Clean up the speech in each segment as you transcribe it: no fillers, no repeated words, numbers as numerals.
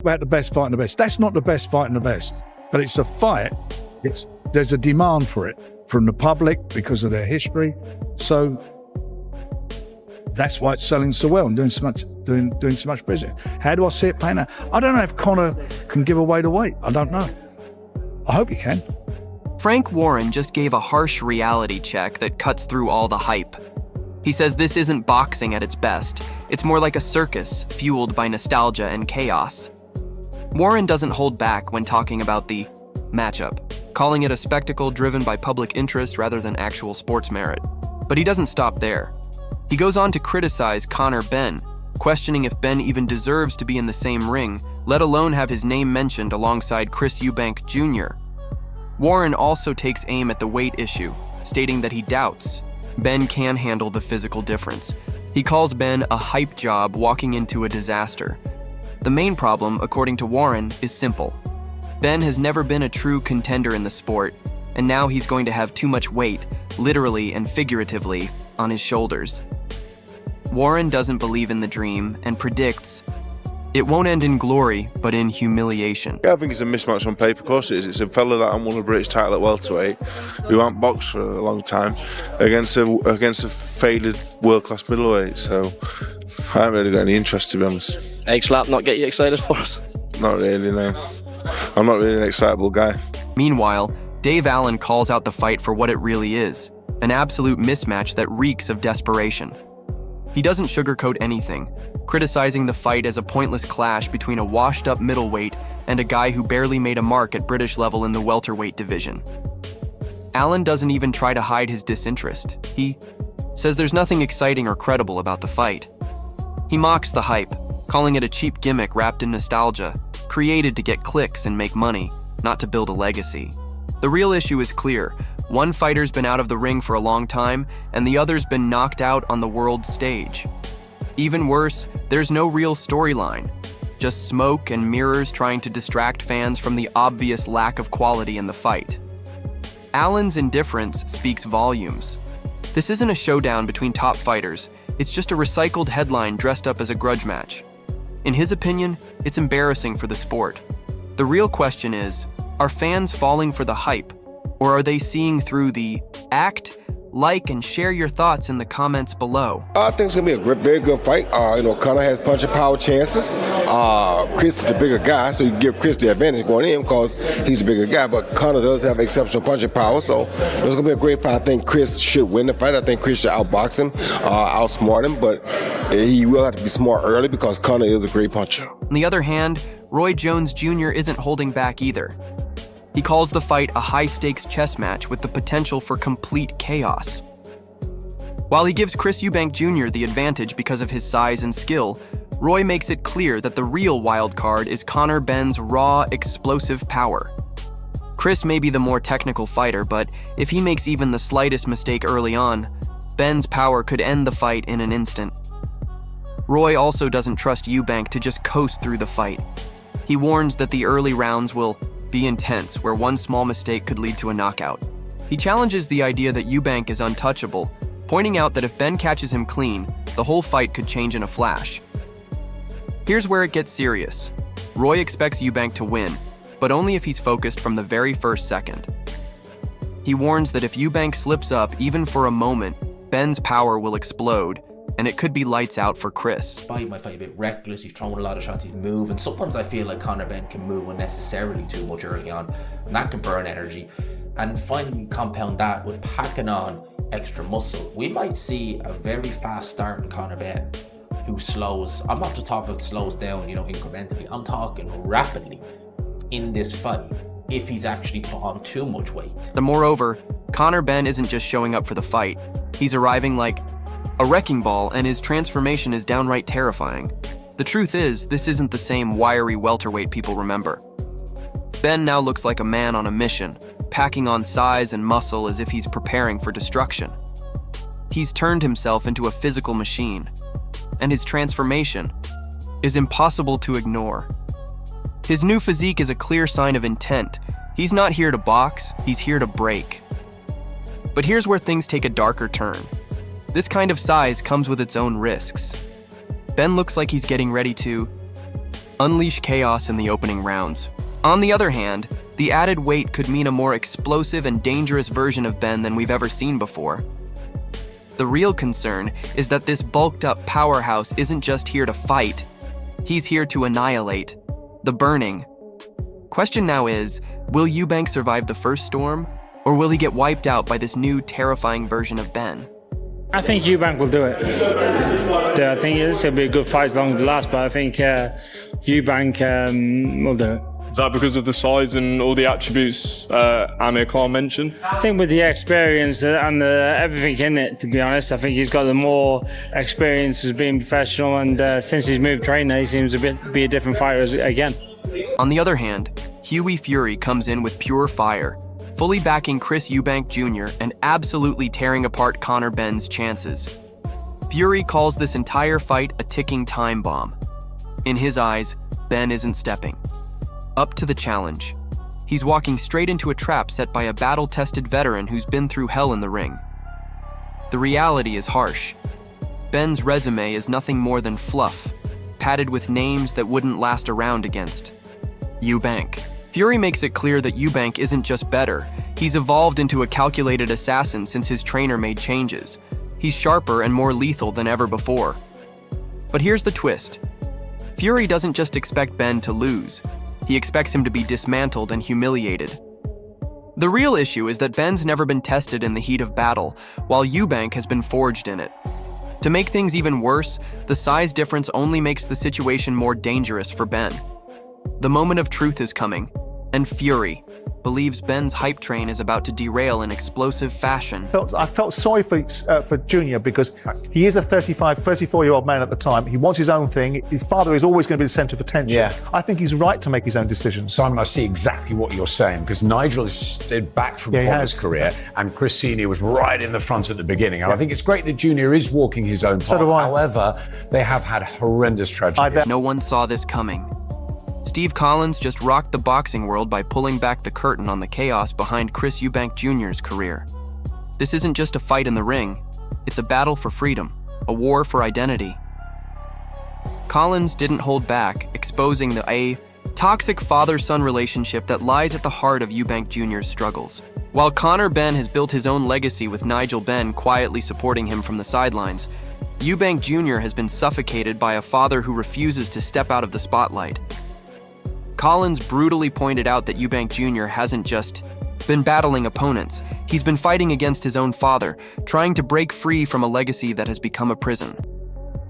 about the best fighting the best. That's not the best fighting the best, but it's a fight. There's a demand for it from the public because of their history. So that's why it's selling so well and doing so much business. How do I see it playing out? I don't know if Conor can give away the weight. I don't know. I hope he can. Frank Warren just gave a harsh reality check that cuts through all the hype. He says this isn't boxing at its best. It's more like a circus fueled by nostalgia and chaos. Warren doesn't hold back when talking about the matchup, calling it a spectacle driven by public interest rather than actual sports merit. But he doesn't stop there. He goes on to criticize Conor Benn, questioning if Benn even deserves to be in the same ring, let alone have his name mentioned alongside Chris Eubank Jr. Warren also takes aim at the weight issue, stating that he doubts Benn can handle the physical difference. He calls Benn a hype job walking into a disaster. The main problem, according to Warren, is simple. Benn has never been a true contender in the sport, and now he's going to have too much weight, literally and figuratively, on his shoulders. Warren doesn't believe in the dream and predicts it won't end in glory, but in humiliation. Yeah, I think it's a mismatch on paper. Of course it is. It's a fella that won a British title at welterweight, who hasn't boxed for a long time, against a faded world-class middleweight. So I haven't really got any interest, to be honest. Egg slap not get you excited for it? Not really, no. I'm not really an excitable guy. Meanwhile, Dave Allen calls out the fight for what it really is, an absolute mismatch that reeks of desperation. He doesn't sugarcoat anything, criticizing the fight as a pointless clash between a washed-up middleweight and a guy who barely made a mark at British level in the welterweight division. Allen doesn't even try to hide his disinterest. He says there's nothing exciting or credible about the fight. He mocks the hype, calling it a cheap gimmick wrapped in nostalgia, created to get clicks and make money, not to build a legacy. The real issue is clear. One fighter's been out of the ring for a long time, and the other's been knocked out on the world stage. Even worse, there's no real storyline, just smoke and mirrors trying to distract fans from the obvious lack of quality in the fight. Allen's indifference speaks volumes. This isn't a showdown between top fighters, it's just a recycled headline dressed up as a grudge match. In his opinion, it's embarrassing for the sport. The real question is, are fans falling for the hype? Or are they seeing through the act? Like and share your thoughts in the comments below. I think it's going to be a very good fight. Conor has punching power chances. Chris is the bigger guy, so you give Chris the advantage going in because he's the bigger guy. But Conor does have exceptional punching power, so it's going to be a great fight. I think Chris should win the fight. I think Chris should outbox him, outsmart him, but he will have to be smart early because Conor is a great puncher. On the other hand, Roy Jones Jr. isn't holding back either. He calls the fight a high-stakes chess match with the potential for complete chaos. While he gives Chris Eubank Jr. the advantage because of his size and skill, Roy makes it clear that the real wild card is Conor Benn's raw, explosive power. Chris may be the more technical fighter, but if he makes even the slightest mistake early on, Benn's power could end the fight in an instant. Roy also doesn't trust Eubank to just coast through the fight. He warns that the early rounds will be intense, where one small mistake could lead to a knockout. He challenges the idea that Eubank is untouchable, pointing out that if Benn catches him clean, the whole fight could change in a flash. Here's where it gets serious. Roy expects Eubank to win, but only if he's focused from the very first second. He warns that if Eubank slips up even for a moment, Benn's power will explode, and it could be lights out for Chris. He might fight a bit reckless, he's throwing a lot of shots, he's moving. Sometimes I feel like Conor Benn can move unnecessarily too much early on, and that can burn energy. And finally compound that with packing on extra muscle. We might see a very fast start in Conor Benn who slows, I'm not just talking about slows down, incrementally, I'm talking rapidly in this fight if he's actually put on too much weight. And moreover, Conor Benn isn't just showing up for the fight, he's arriving like a wrecking ball, and his transformation is downright terrifying. The truth is, this isn't the same wiry welterweight people remember. Benn now looks like a man on a mission, packing on size and muscle as if he's preparing for destruction. He's turned himself into a physical machine, and his transformation is impossible to ignore. His new physique is a clear sign of intent. He's not here to box, he's here to break. But here's where things take a darker turn. This kind of size comes with its own risks. Benn looks like he's getting ready to unleash chaos in the opening rounds. On the other hand, the added weight could mean a more explosive and dangerous version of Benn than we've ever seen before. The real concern is that this bulked-up powerhouse isn't just here to fight. He's here to annihilate. The Burning. Question now is, will Eubank survive the first storm, or will he get wiped out by this new, terrifying version of Benn? I think Eubank will do it. I think it's going to be a good fight as long as it lasts, but I think Eubank will do it. Is that because of the size and all the attributes Amir Khan mentioned? I think with the experience and everything in it, to be honest, I think he's got the more experience as being professional, and since he's moved trainer, he seems to be a different fighter again. On the other hand, Hughie Fury comes in with pure fire, fully backing Chris Eubank Jr. and absolutely tearing apart Conor Benn's chances. Fury calls this entire fight a ticking time bomb. In his eyes, Benn isn't stepping up to the challenge. He's walking straight into a trap set by a battle-tested veteran who's been through hell in the ring. The reality is harsh. Benn's resume is nothing more than fluff, padded with names that wouldn't last a round against Eubank. Fury makes it clear that Eubank isn't just better, he's evolved into a calculated assassin since his trainer made changes. He's sharper and more lethal than ever before. But here's the twist. Fury doesn't just expect Benn to lose. He expects him to be dismantled and humiliated. The real issue is that Benn's never been tested in the heat of battle, while Eubank has been forged in it. To make things even worse, the size difference only makes the situation more dangerous for Benn. The moment of truth is coming, and Fury believes Benn's hype train is about to derail in explosive fashion. I felt sorry for Junior because he is a 34-year-old man at the time. He wants his own thing. His father is always going to be the centre of attention. Yeah. I think he's right to make his own decisions. Simon, I see exactly what you're saying, because Nigel has stood back from Conor's career, and Chris Senior was right in the front at the beginning. And I think it's great that Junior is walking his own path. So do I. However, they have had horrendous tragedy. No one saw this coming. Steve Collins just rocked the boxing world by pulling back the curtain on the chaos behind Chris Eubank Jr.'s career. This isn't just a fight in the ring, it's a battle for freedom, a war for identity. Collins didn't hold back, exposing the toxic father-son relationship that lies at the heart of Eubank Jr.'s struggles. While Conor Benn has built his own legacy with Nigel Benn quietly supporting him from the sidelines, Eubank Jr. has been suffocated by a father who refuses to step out of the spotlight. Collins brutally pointed out that Eubank Jr. hasn't just been battling opponents, he's been fighting against his own father, trying to break free from a legacy that has become a prison.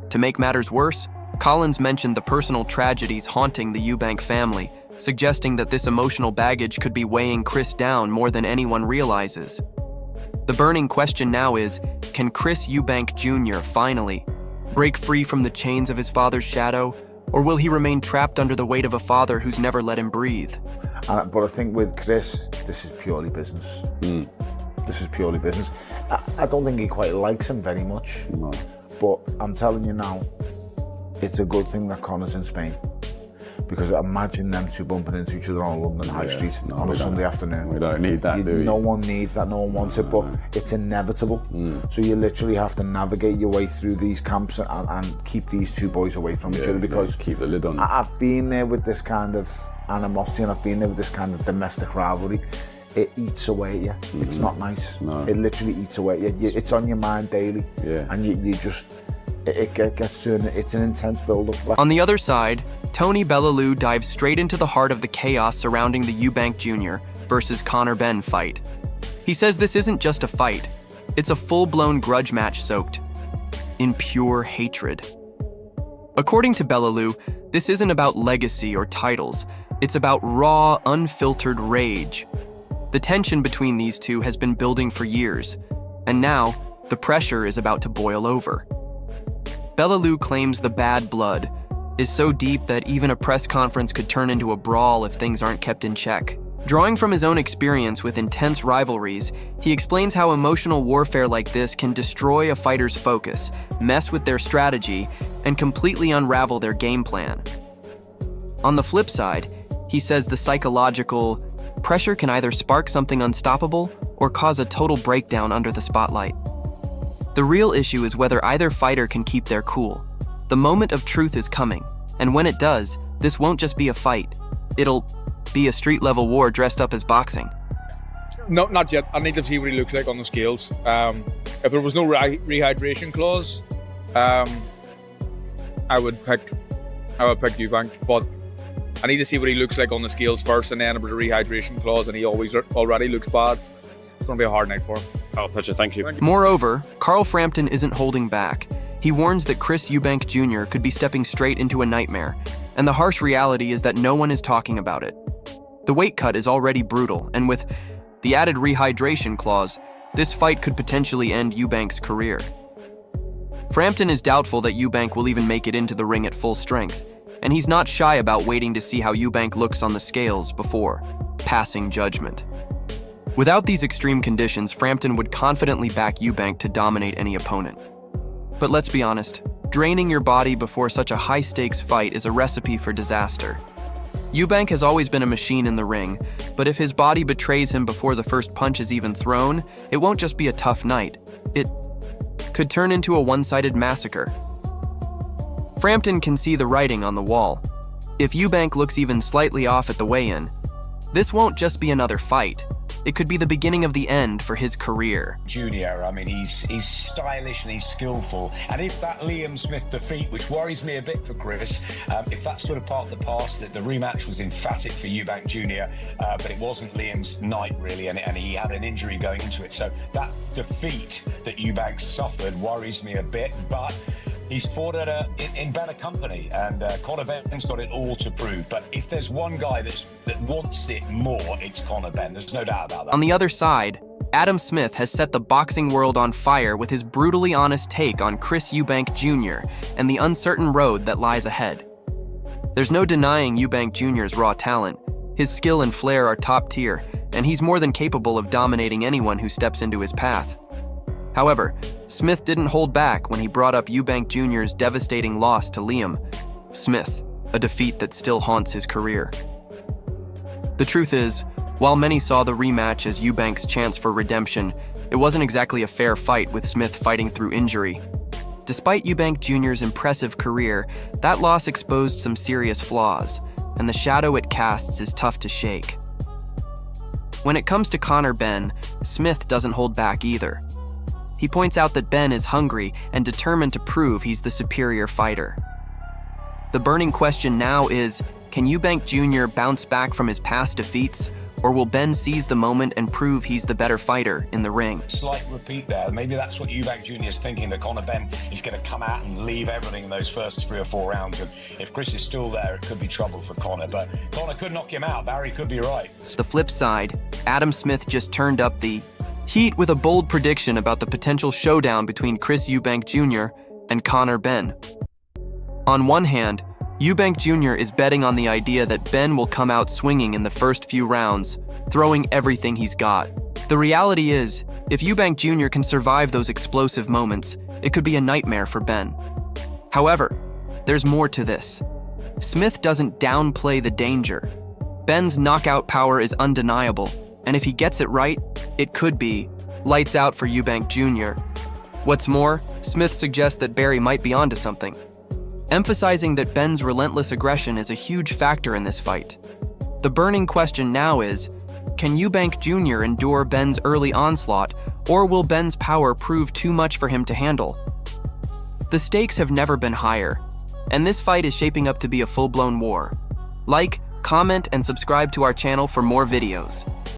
To make matters worse, Collins mentioned the personal tragedies haunting the Eubank family, suggesting that this emotional baggage could be weighing Chris down more than anyone realizes. The burning question now is, can Chris Eubank Jr. finally break free from the chains of his father's shadow, or will he remain trapped under the weight of a father who's never let him breathe? But I think with Chris, this is purely business. This is purely business. I don't think he quite likes him very much. No. But I'm telling you now, it's a good thing that Conor's in Spain. Because imagine them two bumping into each other on London High Street on a Sunday afternoon. We don't need that, do we? No one needs that, no one wants it, but it's inevitable. So you literally have to navigate your way through these camps and keep these two boys away from each other, because keep the lid on. I've been there with this kind of animosity, and I've been there with this kind of domestic rivalry. It eats away at you. It's not nice. No. It literally eats away at you. It's on your mind daily. And you just... It gets to it's an intense build-up. On the other side, Tony Bellew dives straight into the heart of the chaos surrounding the Eubank Jr. versus Conor Benn fight. He says this isn't just a fight, it's a full-blown grudge match soaked in pure hatred. According to Bellew, this isn't about legacy or titles, it's about raw, unfiltered rage. The tension between these two has been building for years, and now the pressure is about to boil over. Bellew claims the bad blood is so deep that even a press conference could turn into a brawl if things aren't kept in check. Drawing from his own experience with intense rivalries, he explains how emotional warfare like this can destroy a fighter's focus, mess with their strategy, and completely unravel their game plan. On the flip side, he says the psychological pressure can either spark something unstoppable or cause a total breakdown under the spotlight. The real issue is whether either fighter can keep their cool. The moment of truth is coming, and when it does, this won't just be a fight. It'll be a street-level war dressed up as boxing. No, not yet. I need to see what he looks like on the scales. If there was no rehydration clause, I would pick Eubank, but I need to see what he looks like on the scales first, and then if there's a rehydration clause and he already looks bad, it's going to be a hard night for him. Oh, pleasure, thank you. Moreover, Carl Frampton isn't holding back. He warns that Chris Eubank Jr. could be stepping straight into a nightmare, and the harsh reality is that no one is talking about it. The weight cut is already brutal, and with the added rehydration clause, this fight could potentially end Eubank's career. Frampton is doubtful that Eubank will even make it into the ring at full strength, and he's not shy about waiting to see how Eubank looks on the scales before passing judgment. Without these extreme conditions, Frampton would confidently back Eubank to dominate any opponent. But let's be honest, draining your body before such a high-stakes fight is a recipe for disaster. Eubank has always been a machine in the ring, but if his body betrays him before the first punch is even thrown, it won't just be a tough night. It could turn into a one-sided massacre. Frampton can see the writing on the wall. If Eubank looks even slightly off at the weigh-in, this won't just be another fight. It could be the beginning of the end for his career. Junior, I mean, he's stylish and he's skillful. And if that Liam Smith defeat, which worries me a bit for Chris, if that's sort of part of the past, that the rematch was emphatic for Eubank Jr., but it wasn't Liam's night, really, and he had an injury going into it. So that defeat that Eubank suffered worries me a bit, but he's fought in better company, and Conor Benn's got it all to prove. But if there's one guy that wants it more, it's Conor Benn. There's no doubt about that. On the other side, Adam Smith has set the boxing world on fire with his brutally honest take on Chris Eubank Jr. and the uncertain road that lies ahead. There's no denying Eubank Jr.'s raw talent. His skill and flair are top tier, and he's more than capable of dominating anyone who steps into his path. However, Smith didn't hold back when he brought up Eubank Jr.'s devastating loss to Liam Smith, a defeat that still haunts his career. The truth is, while many saw the rematch as Eubank's chance for redemption, it wasn't exactly a fair fight with Smith fighting through injury. Despite Eubank Jr.'s impressive career, that loss exposed some serious flaws, and the shadow it casts is tough to shake. When it comes to Conor Benn, Smith doesn't hold back either. He points out that Benn is hungry and determined to prove he's the superior fighter. The burning question now is, can Eubank Jr. bounce back from his past defeats, or will Benn seize the moment and prove he's the better fighter in the ring? Slight repeat there. Maybe that's what Eubank Jr. is thinking, that Conor Benn is going to come out and leave everything in those first 3 or 4 rounds. And if Chris is still there, it could be trouble for Conor. But Conor could knock him out. Barry could be right. The flip side, Adam Smith just turned up the heat with a bold prediction about the potential showdown between Chris Eubank Jr. and Conor Benn. On one hand, Eubank Jr. is betting on the idea that Benn will come out swinging in the first few rounds, throwing everything he's got. The reality is, if Eubank Jr. can survive those explosive moments, it could be a nightmare for Benn. However, there's more to this. Smith doesn't downplay the danger. Benn's knockout power is undeniable, and if he gets it right, it could be lights out for Eubank Jr. What's more, Smith suggests that Barry might be onto something, emphasizing that Benn's relentless aggression is a huge factor in this fight. The burning question now is, can Eubank Jr. endure Benn's early onslaught, or will Benn's power prove too much for him to handle? The stakes have never been higher, and this fight is shaping up to be a full-blown war. Like, comment, and subscribe to our channel for more videos.